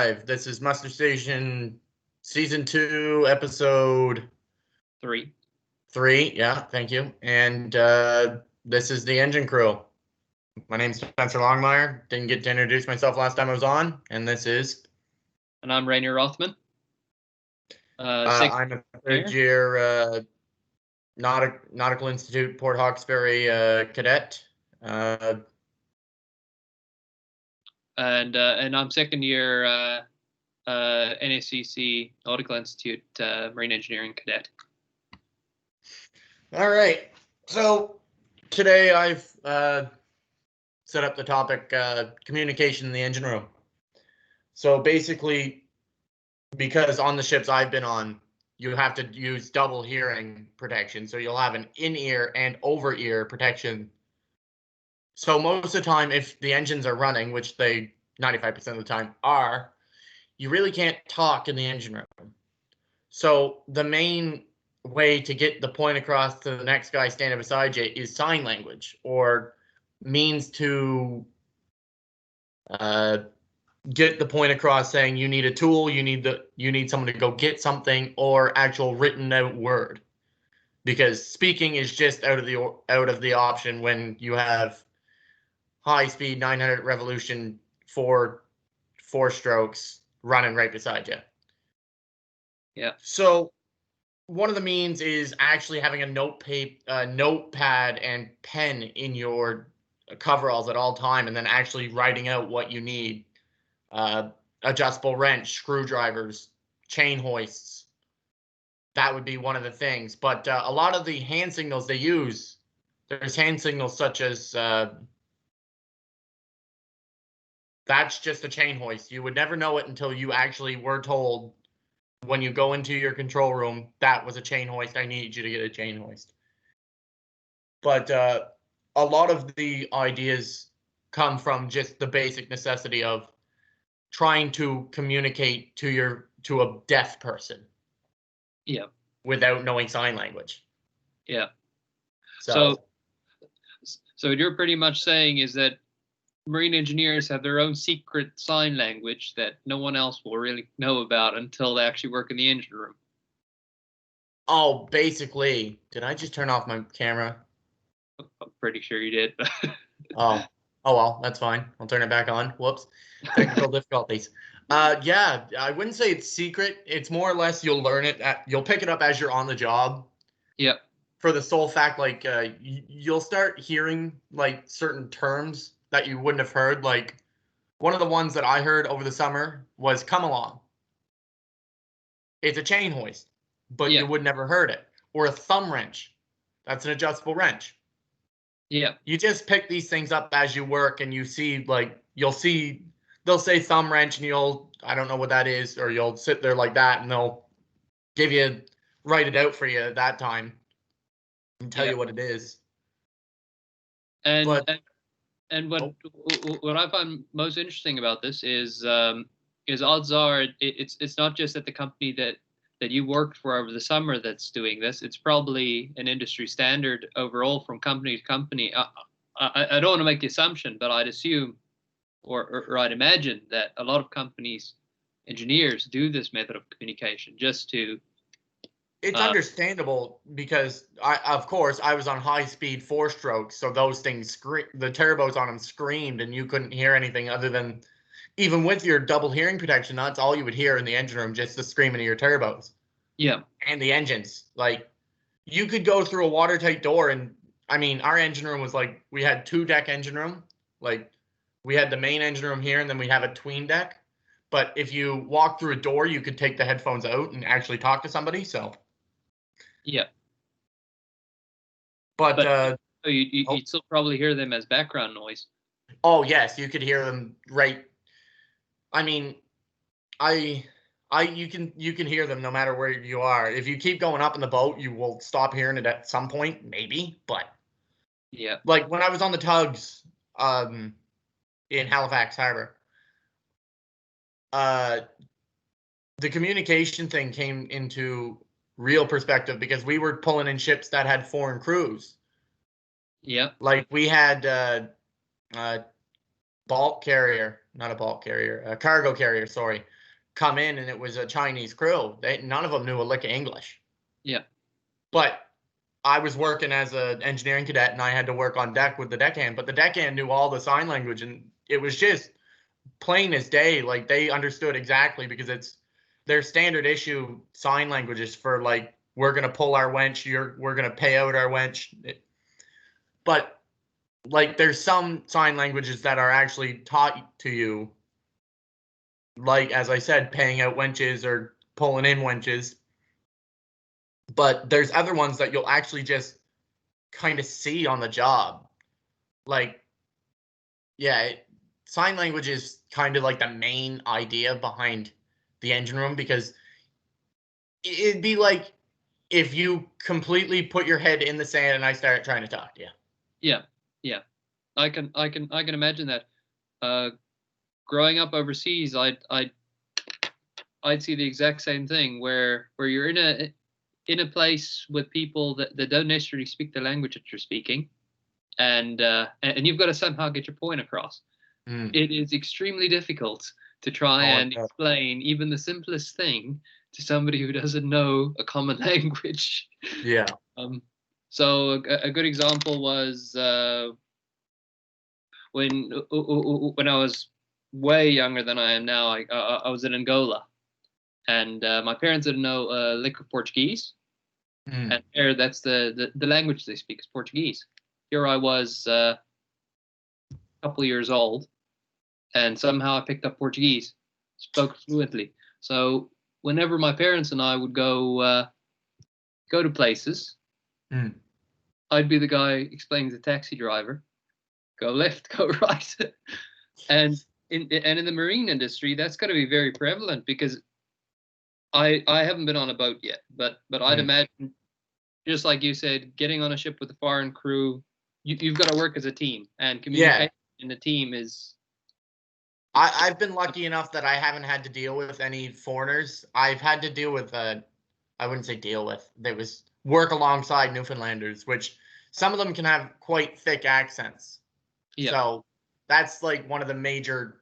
live. This is Muster Station Season 2, Episode 3. 3, yeah, thank you. And this is the engine crew. My name's Spencer Longmire. Didn't get to introduce myself last time I was on, and this is... And I'm Rainier Rothmann. I'm a third-year Nautical Institute Port Hawkesbury cadet. And I'm second-year NACC Nautical Institute Marine Engineering cadet. All right. So today I've set up the topic communication in the engine room. So basically, because on the ships I've been on, you have to use double hearing protection. So you'll have an in-ear and over-ear protection. So most of the time, if the engines are running, which they 95% of the time are, you really can't talk in the engine room. So the main way to get the point across to the next guy standing beside you is sign language, or means to get the point across saying you need a tool, you need someone to go get something, or actual written out word. Because speaking is just out of the option when you have high speed 900 revolution four strokes running right beside you. Yeah. So one of the means is actually having a notepad and pen in your coveralls at all time, and then actually writing out what you need. Adjustable wrench, screwdrivers, chain hoists. That would be one of the things. But a lot of the hand signals they use, there's hand signals such as that's just a chain hoist. You would never know it until you actually were told when you go into your control room, that was a chain hoist. I need you to get a chain hoist. But a lot of the ideas come from just the basic necessity of trying to communicate to a deaf person. Yeah. Without knowing sign language. Yeah. So what you're pretty much saying is that marine engineers have their own secret sign language that no one else will really know about until they actually work in the engine room. Oh, basically. Did I just turn off my camera? I'm pretty sure you did. Oh well, that's fine. I'll turn it back on. Whoops. Technical difficulties. Yeah, I wouldn't say it's secret. It's more or less you'll learn it. You'll pick it up as you're on the job. Yep. For the sole fact, like you'll start hearing like certain terms that you wouldn't have heard. Like one of the ones that I heard over the summer was "come along." It's a chain hoist, but you would never heard it. Or a thumb wrench. That's an adjustable wrench. Yeah. You just pick these things up as you work, and you see, like, you'll see, they'll say thumb wrench, and I don't know what that is, or you'll sit there like that, and they'll write it out for you at that time and tell you what it is. And what I find most interesting about this is odds are it's not just at the company that you worked for over the summer that's doing this. It's probably an industry standard overall from company to company. I don't want to make the assumption, but I'd assume or I'd imagine that a lot of companies, engineers do this method of communication just to... It's understandable because, of course, I was on high-speed 4-strokes, so those things, the turbos on them screamed, and you couldn't hear anything other than, even with your double hearing protection, that's all you would hear in the engine room, just the screaming of your turbos. Yeah. And the engines. Like, you could go through a watertight door, and, I mean, our engine room was like, we had 2-deck engine room. Like, we had the main engine room here, and then we have a tween deck. But if you walk through a door, you could take the headphones out and actually talk to somebody, so... Yeah. But you'd still probably hear them as background noise. Oh yes, you could hear them right. I mean, you can hear them no matter where you are. If you keep going up in the boat, you will stop hearing it at some point, maybe. But yeah, like when I was on the tugs, in Halifax Harbor, the communication thing came into real perspective because we were pulling in ships that had foreign crews. Yeah. Like we had bulk carrier not a bulk carrier, a cargo carrier, sorry, come in, and it was a Chinese crew. None of them knew a lick of English. Yeah. But I was working as an engineering cadet, and I had to work on deck with the deckhand. But the deckhand knew all the sign language, and it was just plain as day. Like, they understood exactly, because it's their standard issue sign languages for, like, we're gonna pull our winch, we're gonna pay out our winch. But like, there's some sign languages that are actually taught to you, like, as I said, paying out winches or pulling in winches. But there's other ones that you'll actually just kind of see on the job. Like, yeah, sign language is kind of like the main idea behind the engine room, because it'd be like if you completely put your head in the sand and I started trying to talk to you. Yeah, yeah, I can imagine that. Growing up overseas, I'd see the exact same thing, where you're in a place with people that don't necessarily speak the language that you're speaking, and you've got to somehow get your point across. It is extremely difficult to try and explain even the simplest thing to somebody who doesn't know a common language. Yeah. So a good example was when I was way younger than I am now. I was in Angola, and my parents didn't know a lick of Portuguese, and there, that's the language they speak is Portuguese. Here I was, a couple of years old, and somehow I picked up Portuguese, spoke fluently. So whenever my parents and I would go to places, I'd be the guy explaining to the taxi driver, go left, go right. And in the marine industry, that's going to be very prevalent, because I haven't been on a boat yet, but I'd imagine, just like you said, getting on a ship with a foreign crew, you've got to work as a team, and communication in a team is. I've been lucky enough that I haven't had to deal with any foreigners. I've had to deal with, I wouldn't say deal with, they was work alongside Newfoundlanders, which some of them can have quite thick accents. Yeah. So that's like one of the major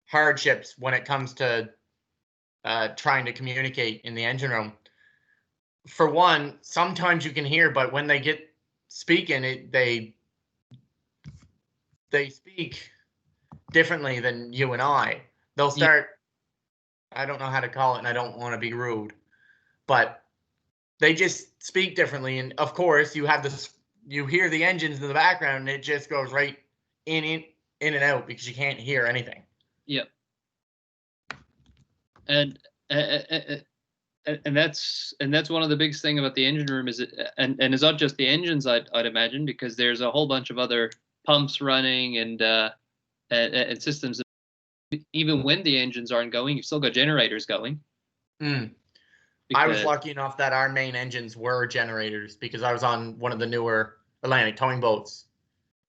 hardships when it comes to trying to communicate in the engine room. For one, sometimes you can hear, but when they get speaking, they speak differently than you and I. They'll start, I don't know how to call it, and I don't want to be rude, but they just speak differently. And of course, you have this, you hear the engines in the background, and it just goes right in and out, because you can't hear anything. Yep. And that's one of the biggest thing about the engine room is and it's not just the engines, I'd imagine, because there's a whole bunch of other pumps running and systems. Even when the engines aren't going, you've still got generators going. I was lucky enough that our main engines were generators, because I was on one of the newer Atlantic towing boats.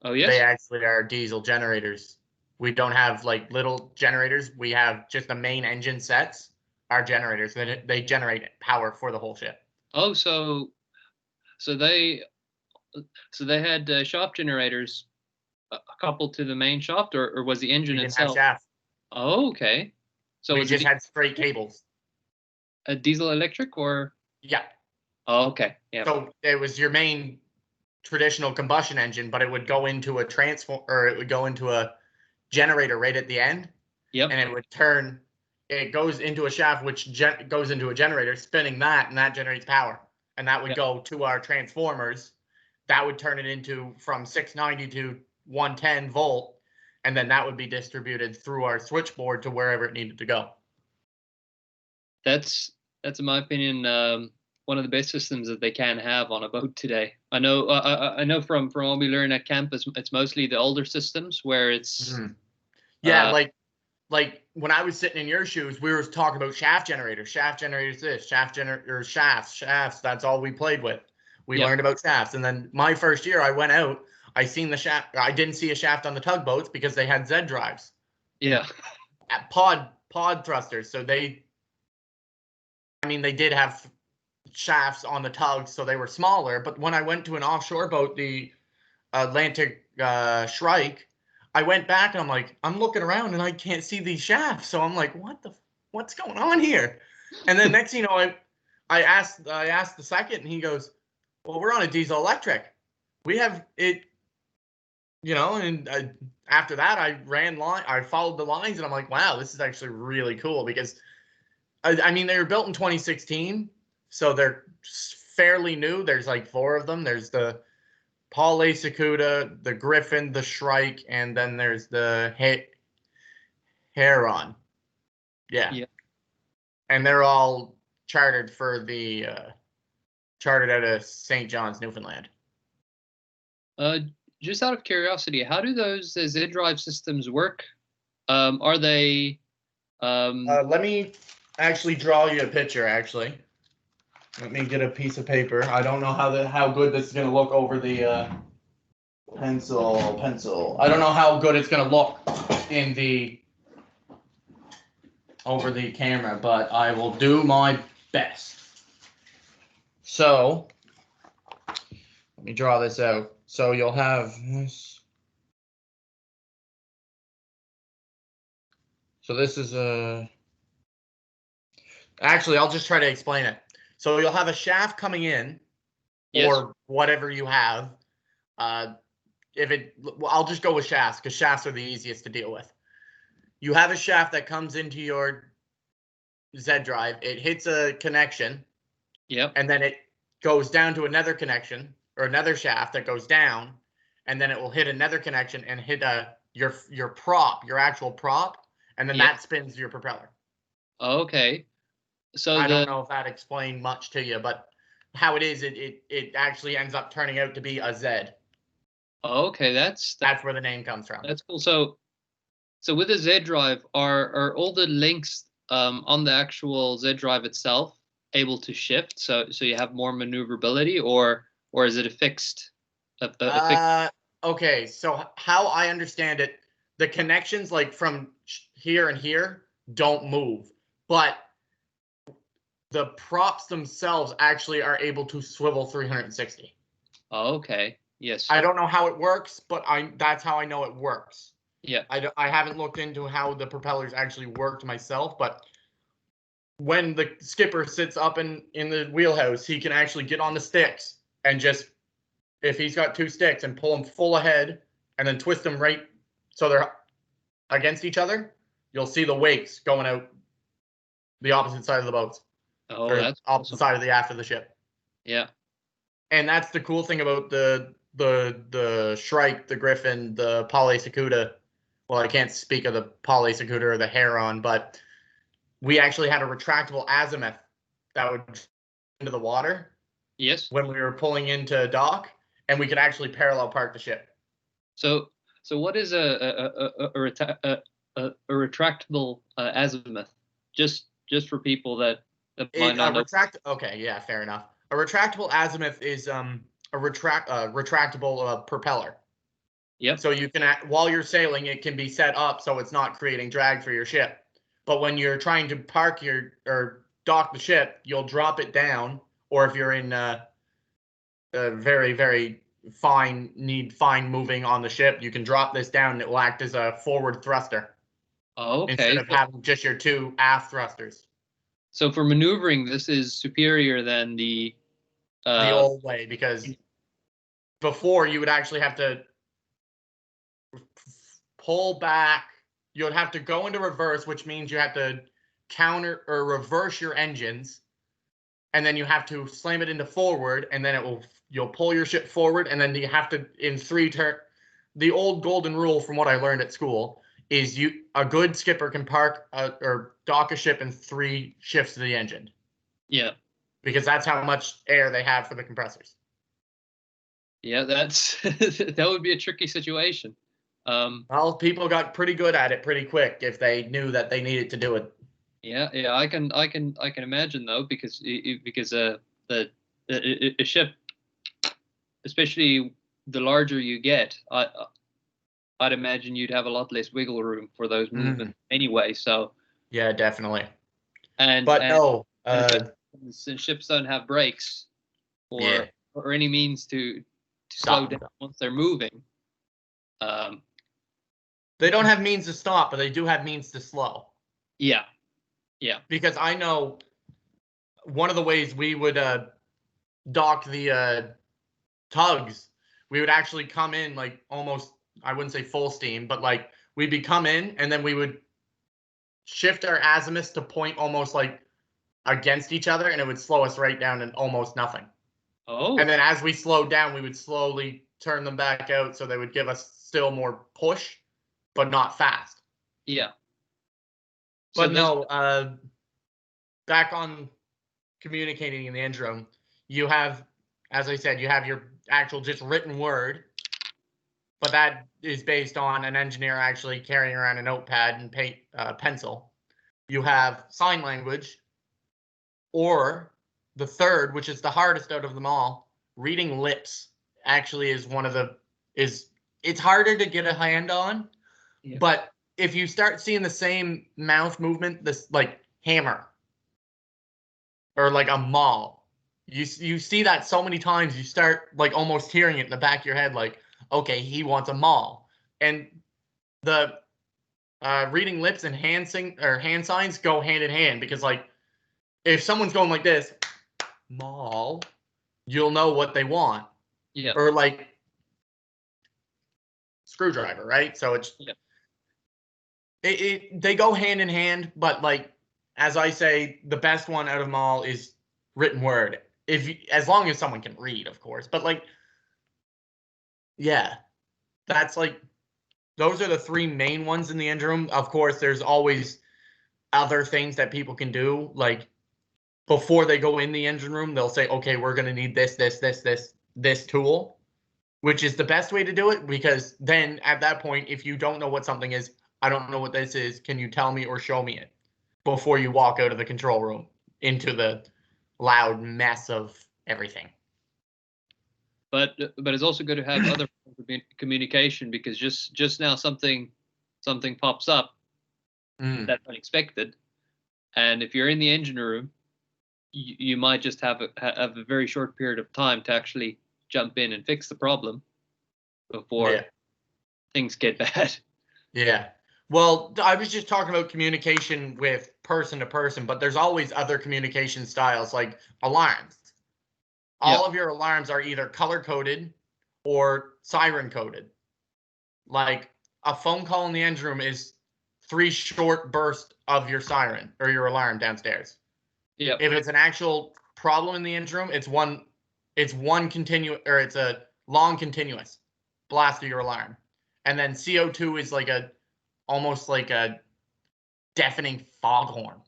Oh, yes? They actually are diesel generators. We don't have like little generators. We have just the main engine sets, our generators. They generate power for the whole ship. Oh, so they had shop generators coupled to the main shaft, or was the engine itself? Have shafts. Oh, okay. So we just had straight cables. A diesel electric, or? Yeah. Oh, okay. Yeah. So it was your main traditional combustion engine, but it would go into a or it would go into a generator right at the end. Yep. And it would turn. It goes into a shaft, which goes into a generator, spinning that, and that generates power. And that would go to our transformers. That would turn it into from 690 to 110 volt, and then that would be distributed through our switchboard to wherever it needed to go. That's in my opinion one of the best systems that they can have on a boat today. I know from what we learn at camp, it's mostly the older systems where it's like when I was sitting in your shoes, we were talking about shaft generators. Shaft generators, this shafts. That's all we played with. We learned about shafts, and then my first year, I went out. I seen the shaft. I didn't see a shaft on the tugboats because they had Z drives. Yeah. Pod thrusters. So they did have shafts on the tugs, so they were smaller. But when I went to an offshore boat, the Atlantic Shrike, I went back and I'm like, I'm looking around and I can't see these shafts. So I'm like, what's going on here? And then next thing you know, I asked the second, and he goes, well, we're on a diesel electric. We have it, and after that I followed the lines, and I'm like, wow, this is actually really cool, because I mean, they were built in 2016, so they're fairly new. There's like 4 of them. There's the Paul A. Sakuda, the Griffin, the Shrike, and then there's the Heron. Yeah. Yeah. And they're all chartered out of St. John's, Newfoundland. Just out of curiosity, how do those Z-Drive systems work? Are they? Let me actually draw you a picture. Actually, let me get a piece of paper. I don't know how good this is going to look over the pencil. I don't know how good it's going to look over the camera, but I will do my best. So let me draw this out. So you'll have this. So this is actually, I'll just try to explain it. So you'll have a shaft coming in, Yes. or whatever you have. I'll just go with shafts, because shafts are the easiest to deal with. You have a shaft that comes into your Z drive. It hits a connection. Yep. And then it goes down to another connection, or another shaft that goes down, and then it will hit another connection and hit your prop, your actual prop, and then that spins your propeller. Okay. So I don't know if that explained much to you, but how it is, it actually ends up turning out to be a Z. Okay, that's where the name comes from. That's cool. So with the Z drive, are all the links on the actual Z drive itself able to shift? So you have more maneuverability, or is it a fixed? Okay, so how I understand it, the connections like from here and here don't move, but the props themselves actually are able to swivel 360. Oh, okay. Yes. I don't know how it works, but that's how I know it works. Yeah. I haven't looked into how the propellers actually worked myself, but when the skipper sits up in the wheelhouse, he can actually get on the sticks and just, if he's got 2 sticks, and pull them full ahead and then twist them right so they're against each other, you'll see the wakes going out the opposite side of the boats. Oh, that's opposite side of the aft of the ship. Yeah. And that's the cool thing about the Shrike, the Griffin, the Paul A. Sakuda. Well, I can't speak of the Paul A. Sakuda or the Heron, but we actually had a retractable azimuth that would into the water. Yes. When we were pulling into dock, and we could actually parallel park the ship. So what is a retractable azimuth? Just for people that might not know. Okay, yeah, fair enough. A retractable azimuth is a retractable propeller. Yep. So you can, while you're sailing, it can be set up so it's not creating drag for your ship. But when you're trying to park or dock the ship, you'll drop it down, or if you're in a very, very fine moving on the ship, you can drop this down and it will act as a forward thruster. Oh, okay. Instead of having just your 2 aft thrusters. So for maneuvering, this is superior than the old way, because before you would actually have to pull back. You would have to go into reverse, which means you have to counter or reverse your engines, and then you have to slam it into forward, and then you'll pull your ship forward, and then you have to, in 3 turn. The old golden rule, from what I learned at school, is a good skipper can park or dock a ship in 3 shifts of the engine. Yeah. Because that's how much air they have for the compressors. Yeah, that would be a tricky situation. Well, people got pretty good at it pretty quick if they knew that they needed to do it. Yeah, I can imagine though, because a ship, especially the larger you get, I'd imagine you'd have a lot less wiggle room for those movements anyway. So yeah, definitely. Since ships don't have brakes or any means to slow down once they're moving, They don't have means to stop, but they do have means to slow. Yeah. Yeah. Because I know one of the ways we would dock the tugs, we would actually come in like almost, I wouldn't say full steam, but like we'd be come in and then we would shift our azimuths to point almost like against each other, and it would slow us right down to almost nothing. Oh. And then as we slowed down, we would slowly turn them back out so they would give us still more push, but not fast. Yeah. But no, back on communicating in the engine room, you have, as I said, you have your actual just written word, but that is based on an engineer actually carrying around a notepad and pencil. You have sign language, or the third, which is the hardest out of them all, reading lips actually is one of the, it's harder to get a hand on, but if you start seeing the same mouth movement, this like hammer or like a maul, you see that so many times, you start like almost hearing it in the back of your head, like, okay, he wants a maul. And the reading lips and hand signs go hand in hand, because like if someone's going like this, maul, you'll know what they want. Yeah. Or like screwdriver, right? So it's they go hand in hand, but like as I say, the best one out of them all is written word. As long as someone can read, of course. But like, yeah, that's like, those are the three main ones in the engine room. Of course, there's always other things that people can do. Like before they go in the engine room, they'll say, okay, we're going to need this tool, which is the best way to do it, because then at that point, if you don't know what something is, I don't know what this is, can you tell me or show me it before you walk out of the control room into the loud mess of everything. But it's also good to have other communication, because just now something pops up that's unexpected, and if you're in the engine room, you might just have a very short period of time to actually jump in and fix the problem before things get bad. Yeah. Well, I was just talking about communication with person to person, but there's always other communication styles, like alarms. All of your alarms are either color-coded or siren-coded. Like a phone call in the engine room is 3 short bursts of your siren or your alarm downstairs. Yeah. If it's an actual problem in the engine room, it's a long continuous blast of your alarm. And then CO2 is like almost like a deafening foghorn.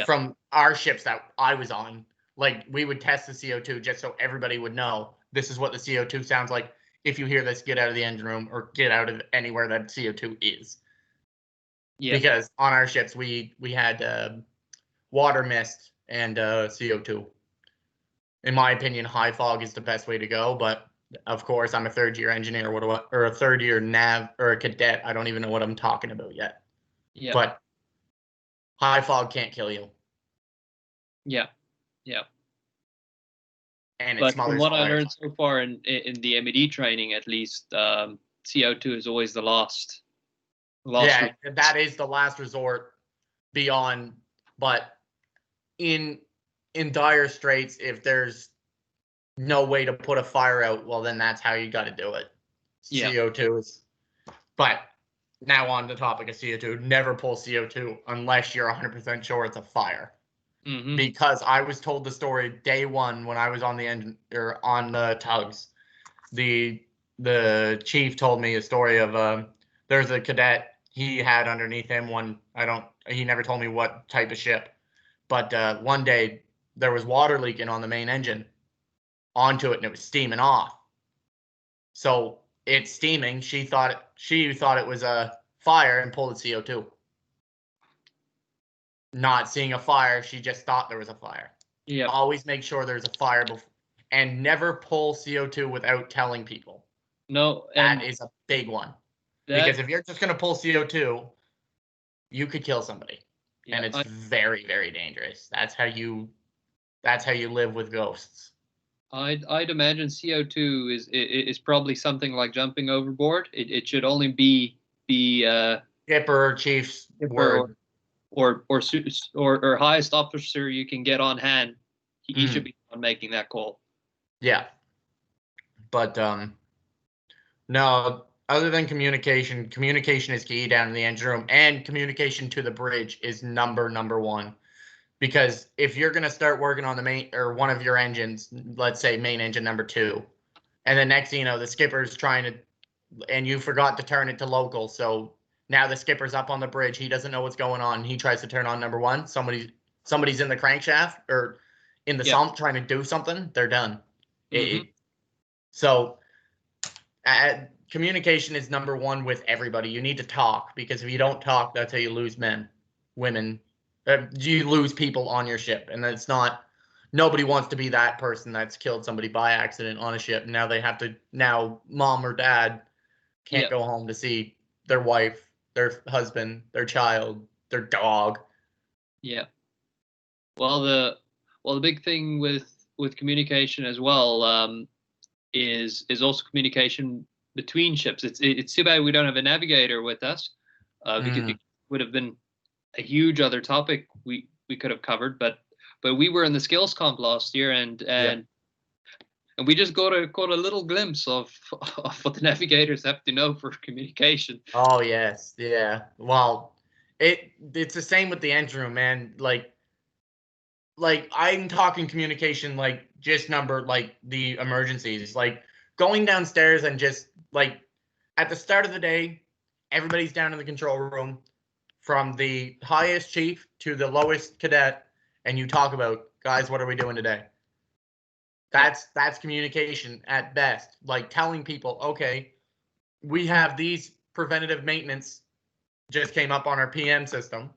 From our ships that I was on. Like we would test the CO2 just so everybody would know this is what the CO2 sounds like. If you hear this, get out of the engine room or get out of anywhere that CO2 is. Yeah. Because on our ships we had water mist and CO2. In my opinion, high fog is the best way to go, but of course I'm a third-year engineer, or a third-year nav or a cadet. I don't even know what I'm talking about yet. Yeah. But high fog can't kill you. Yeah. Yeah. And but from what I learned so far in the MED training, at least, CO2 is always the last. Yeah, that is the last resort beyond. But in dire straits, if there's no way to put a fire out, well, then that's how you got to do it. Yeah. CO2 is. But now on the topic of CO2, never pull CO2 unless you're 100% sure it's a fire. Mm-hmm. Because I was told the story day one when I was on the engine or on the tugs. The chief told me a story of there's a cadet he had underneath him he never told me what type of ship, but one day there was water leaking on the main engine onto it and it was steaming off. So it's steaming. She thought it was a fire and pulled the CO2. Not seeing a fire, she just thought there was a fire. Yeah. Always make sure there's a fire and never pull CO2 without telling people. No, that is a big one. Because if you're just going to pull CO2, you could kill somebody. Yeah, and it's very, very dangerous. That's how you live with ghosts. I'd imagine CO2 is probably something like jumping overboard. It should only be the skipper, chief's word. or highest officer you can get on hand. He should be on making that call. Yeah. But no, other than communication is key down in the engine room, and communication to the bridge is number one. Because if you're going to start working on the main or one of your engines, let's say main engine number 2, and the next thing you know, the skipper's trying to, and you forgot to turn it to local. So now the skipper's up on the bridge. He doesn't know what's going on. He tries to turn on number 1. Somebody's in the crankshaft or in the sump trying to do something. They're done. So communication is number 1 with everybody. You need to talk, because if you don't talk, that's how you lose men, women. You lose people on your ship, and it's not. Nobody wants to be that person that's killed somebody by accident on a ship. Now they have to. Now mom or dad can't go home to see their wife, their husband, their child, their dog. Yeah. Well, the big thing with communication as well is also communication between ships. It's too bad we don't have a navigator with us, because it would have been a huge other topic we could have covered. But we were in the skills comp last year, and we just got a little glimpse of what the navigators have to know for communication. Oh yes, yeah. Well, it's the same with the engine room, man. Like I'm talking communication, like just number, like the emergencies, like going downstairs and just like at the start of the day, everybody's down in the control room, from the highest chief to the lowest cadet, and you talk about, guys, what are we doing today? That's communication at best. Like telling people, okay, we have these preventative maintenance just came up on our PM system.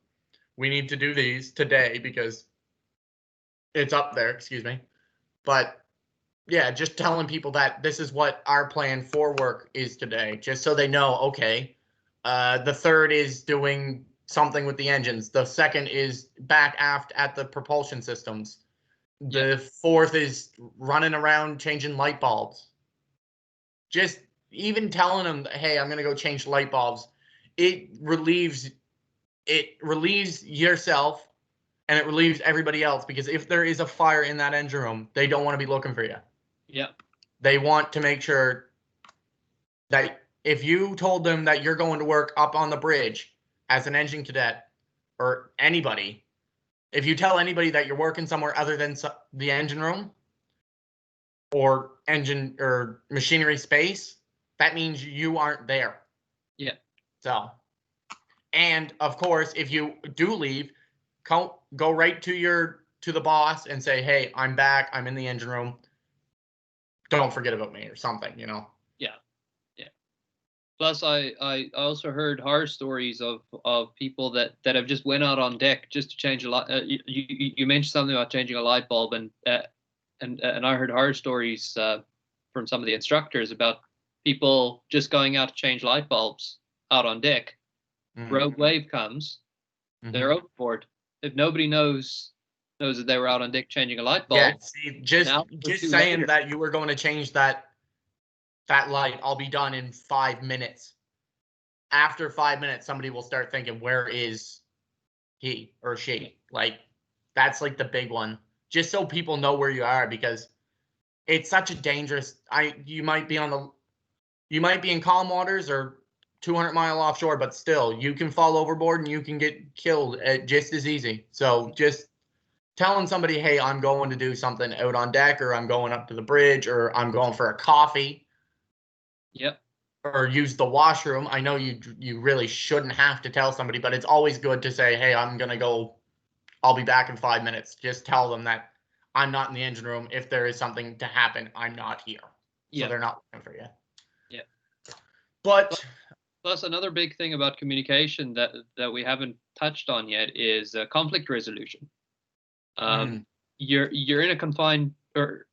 We need to do these today because it's up there, excuse me. But yeah, just telling people that this is what our plan for work is today, just so they know, okay, the 3rd is doing something with the engines. The 2nd is back aft at the propulsion systems. The 4th is running around changing light bulbs. Just even telling them, hey, I'm going to go change light bulbs. It relieves yourself, and it relieves everybody else, because if there is a fire in that engine room, they don't want to be looking for you. Yeah. They want to make sure that if you told them that you're going to work up on the bridge as an engine cadet, or anybody, if you tell anybody that you're working somewhere other than the engine room or engine or machinery space, that means you aren't there. Yeah. So, and of course, if you do leave, go right to the boss and say, hey, I'm back. I'm in the engine room. Don't forget about me, or something, you know? Yeah. Yeah. Plus, I also heard horror stories of people that have just went out on deck just to change a light. You mentioned something about changing a light bulb, and I heard horror stories from some of the instructors about people just going out to change light bulbs out on deck. Rogue wave comes, they're overboard. If nobody knows that they were out on deck changing a light bulb. Yeah, see, just saying later that you were going to change that light, I'll be done in 5 minutes. After 5 minutes, somebody will start thinking, where is he or she? Like, that's like the big one. Just so people know where you are, because it's such a dangerous. You might be in calm waters or 200 mile offshore, but still, you can fall overboard and you can get killed just as easy. So just telling somebody, hey, I'm going to do something out on deck, or I'm going up to the bridge, or I'm going for a coffee. Yep. Or use the washroom. I know you really shouldn't have to tell somebody, but it's always good to say, hey, I'm going to go. I'll be back in 5 minutes. Just tell them that I'm not in the engine room. If there is something to happen, I'm not here. So they're not looking for you. Yeah. But plus another big thing about communication that we haven't touched on yet is conflict resolution. You're in a confined, or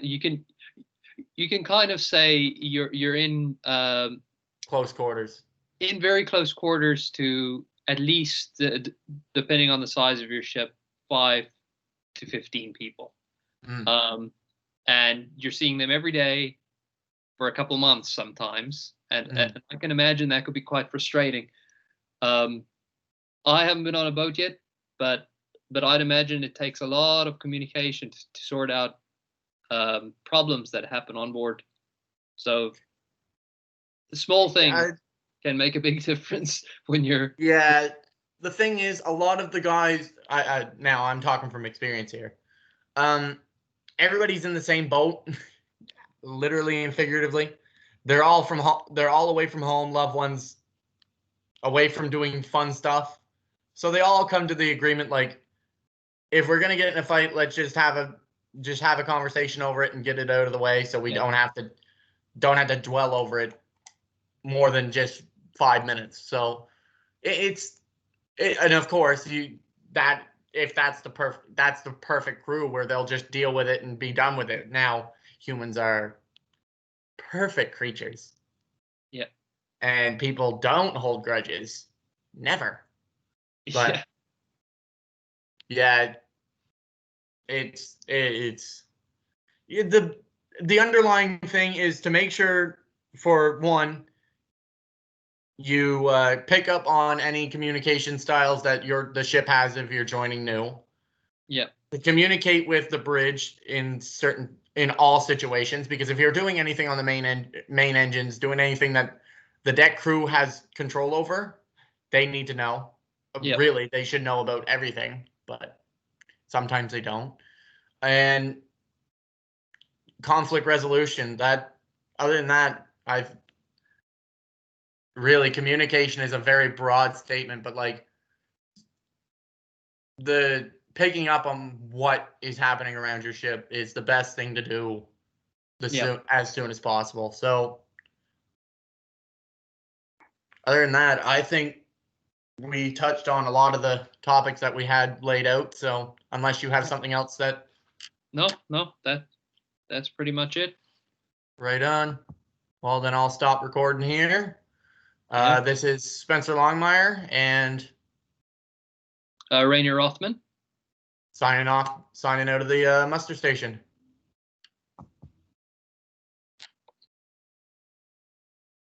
you can kind of say you're in close quarters. In very close quarters to at least, depending on the size of your ship, 5 to 15 people. And you're seeing them every day for a couple months sometimes. and I can imagine that could be quite frustrating. I haven't been on a boat yet, but I'd imagine it takes a lot of communication to sort out problems that happen on board. So the small thing can make a big difference when you're. Yeah, the thing is, a lot of the guys. Now I'm talking from experience here. Everybody's in the same boat, literally and figuratively. They're all they're all away from home, loved ones, away from doing fun stuff. So they all come to the agreement, like, if we're gonna get in a fight, let's just have a conversation over it and get it out of the way, so we don't have to dwell over it more than just 5 minutes. So and of course if that's the perfect crew where they'll just deal with it and be done with it. Now humans are perfect creatures. Yeah. And people don't hold grudges. Never. But yeah, it's the underlying thing is to make sure, for one, you pick up on any communication styles that the ship has if you're joining new. Yeah. To communicate with the bridge in all situations, because if you're doing anything on the main engines, doing anything that the deck crew has control over, they need to know. Yep. Really, they should know about everything, but sometimes they don't. And conflict resolution, other than that, communication is a very broad statement, but like the picking up on what is happening around your ship is the best thing to do as soon as possible. So other than that, I think we touched on a lot of the topics that we had laid out. So unless you have something else that. No, that's pretty much it. Right on. Well, then I'll stop recording here. This is Spencer Longmire and Rainier Rothmann. Signing out of the muster station.